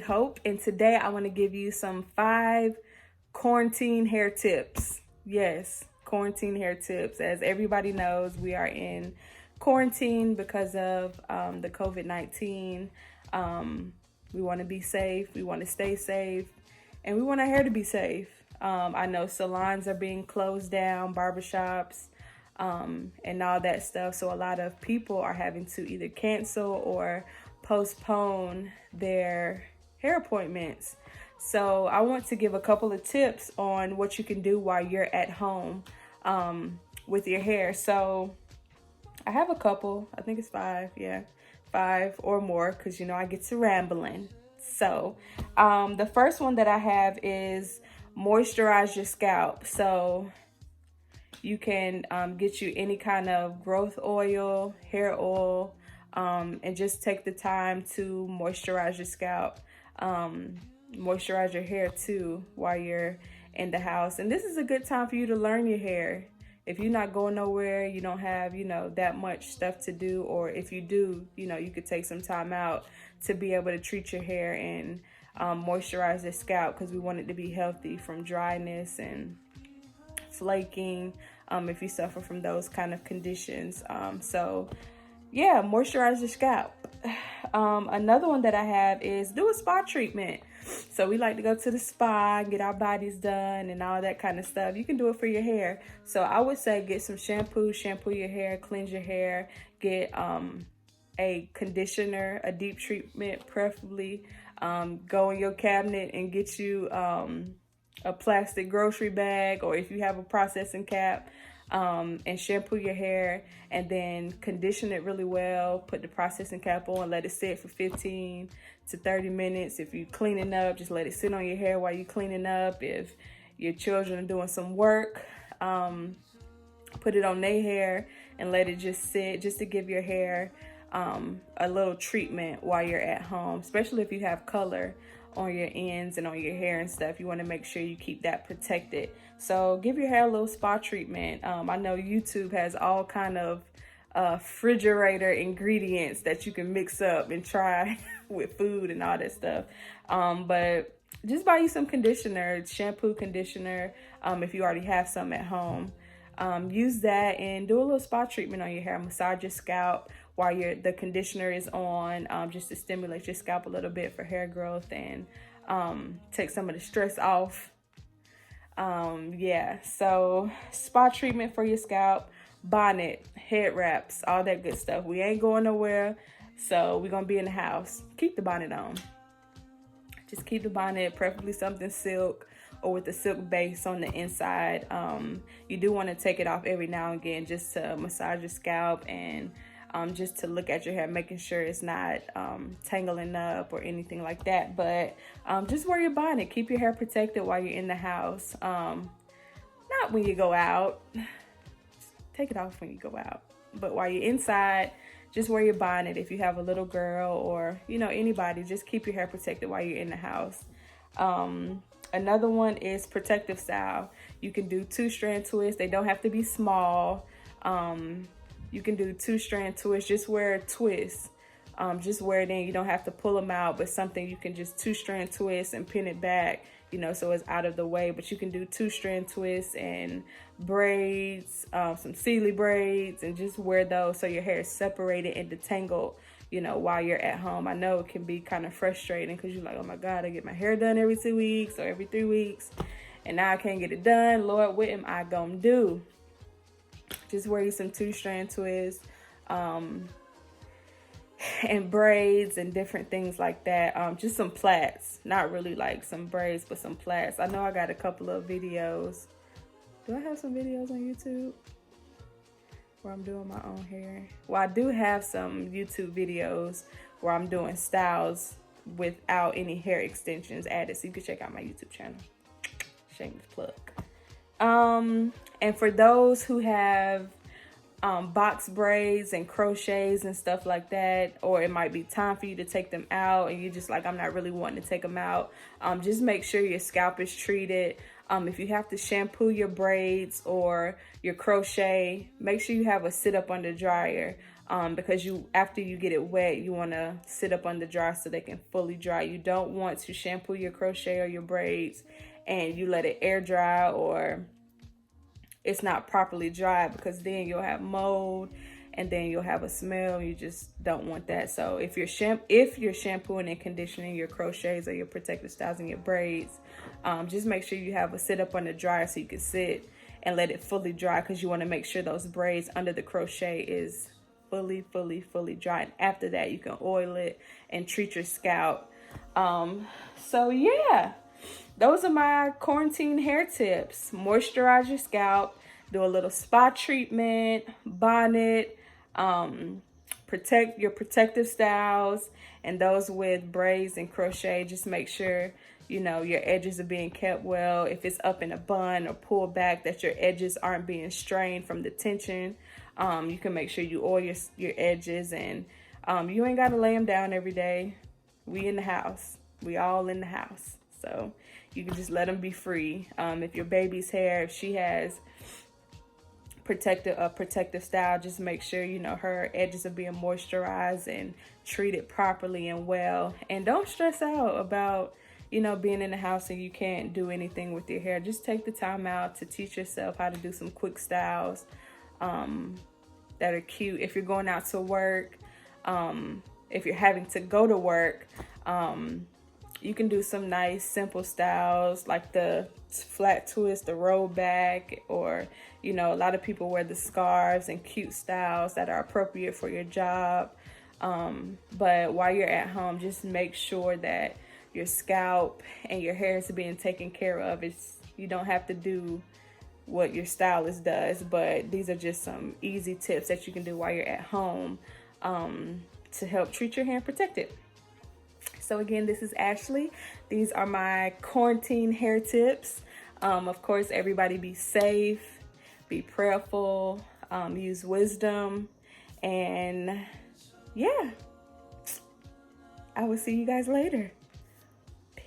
Hope, and today I want to give you some 5 quarantine hair tips. Yes, quarantine hair tips. As everybody knows, we are in quarantine because of the COVID-19. We want to be safe, we want to stay safe, and we want our hair to be safe. I know salons are being closed down, barbershops, and all that stuff. So a lot of people are having to either cancel or postpone their hair appointments. So I want to give a couple of tips on what you can do while you're at home with your hair. So I have a couple, I think it's 5, yeah, 5 or more, because you know I get to rambling. So the first one that I have is moisturize your scalp. So you can get you any kind of growth oil, hair oil, and just take the time to moisturize your scalp. Moisturize your hair too while you're in the house. And this is a good time for you to learn your hair. If you're not going nowhere, you don't have, that much stuff to do, or if you do, you could take some time out to be able to treat your hair and moisturize your scalp, because we want it to be healthy from dryness and flaking, if you suffer from those kind of conditions. So yeah, moisturize your scalp. Another one that I have is do a spa treatment. So we like to go to the spa, get our bodies done and all that kind of stuff. You can do it for your hair. So I would say get some shampoo your hair, cleanse your hair, get a conditioner, a deep treatment preferably. Go in your cabinet and get you a plastic grocery bag, or if you have a processing cap, and shampoo your hair, and then condition it really well. Put the processing cap on, let it sit for 15 to 30 minutes. If you're cleaning up, just let it sit on your hair while you're cleaning up. If your children are doing some work, put it on their hair and let it just sit, just to give your hair a little treatment while you're at home, especially if you have color on your ends and on your hair and stuff. You want to make sure you keep that protected. So give your hair a little spa treatment. I know YouTube has all kind of refrigerator ingredients that you can mix up and try with food and all that stuff. But just buy you some conditioner, shampoo, conditioner, if you already have some at home. Use that and do a little spa treatment on your hair. Massage your scalp while the conditioner is on, just to stimulate your scalp a little bit for hair growth and take some of the stress off. Yeah, so spa treatment for your scalp, bonnet, head wraps, all that good stuff. We ain't going nowhere, so we're gonna be in the house. Keep the bonnet on. Just keep the bonnet, preferably something silk or with a silk base on the inside. You do want to take it off every now and again just to massage your scalp and just to look at your hair, making sure it's not tangling up or anything like that. But just wear your bonnet. Keep your hair protected while you're in the house. Not when you go out. Just take it off when you go out. But while you're inside, just wear your bonnet. If you have a little girl or, anybody, just keep your hair protected while you're in the house. Another one is protective style. You can do 2-strand twists. They don't have to be small. You can do 2-strand twists. Just wear a twist. Just wear it in. You don't have to pull them out, but something you can just 2-strand twist and pin it back, so it's out of the way. But you can do 2-strand twists and braids, some Sealy braids, and just wear those so your hair is separated and detangled, while you're at home. I know it can be kind of frustrating because you're like, oh my God, I get my hair done every 2 weeks or every 3 weeks, and now I can't get it done. Lord, what am I gonna do? Just wear you some 2-strand twists, and braids and different things like that. Just some plaits, not really like some braids, but some plaits. I know I got a couple of videos. Do I have some videos on YouTube where I'm doing my own hair? Well, I do have some YouTube videos where I'm doing styles without any hair extensions added, so you can check out my YouTube channel. Shameless plug. And for those who have box braids and crochets and stuff like that, or it might be time for you to take them out and you just like, I'm not really wanting to take them out, just make sure your scalp is treated. If you have to shampoo your braids or your crochet, make sure you have a sit up under dryer. because after you get it wet, you want to sit up on the dry so they can fully dry. You don't want to shampoo your crochet or your braids and you let it air dry, or it's not properly dry, because then you'll have mold and then you'll have a smell. You just don't want that. So if you're shampooing and conditioning your crochets or your protective styles and your braids, just make sure you have a sit up on the dryer so you can sit and let it fully dry, because you want to make sure those braids under the crochet is fully dry. And after that, you can oil it and treat your scalp. So yeah, those are my quarantine hair tips. Moisturize your scalp, do a little spa treatment, bonnet, protect your protective styles, and those with braids and crochet. Just make sure, you know, your edges are being kept well. If it's up in a bun or pulled back, that your edges aren't being strained from the tension. You can make sure you oil your edges, and you ain't got to lay them down every day. We in the house. We all in the house. So you can just let them be free. If your baby's hair, if she has protective style, just make sure, you know, her edges are being moisturized and treated properly and well. And don't stress out about, you know, being in the house and you can't do anything with your hair. Just take the time out to teach yourself how to do some quick styles that are cute. If you're going out to work, if you're having to go to work, you can do some nice simple styles like the flat twist, the roll back, or, you know, a lot of people wear the scarves and cute styles that are appropriate for your job. But while you're at home, just make sure that your scalp and your hair is being taken care of. You don't have to do what your stylist does, but these are just some easy tips that you can do while you're at home to help treat your hair and protect it. So again, this is Ashley. These are my quarantine hair tips. Of course, everybody be safe, be prayerful, use wisdom, and yeah, I will see you guys later. Peace.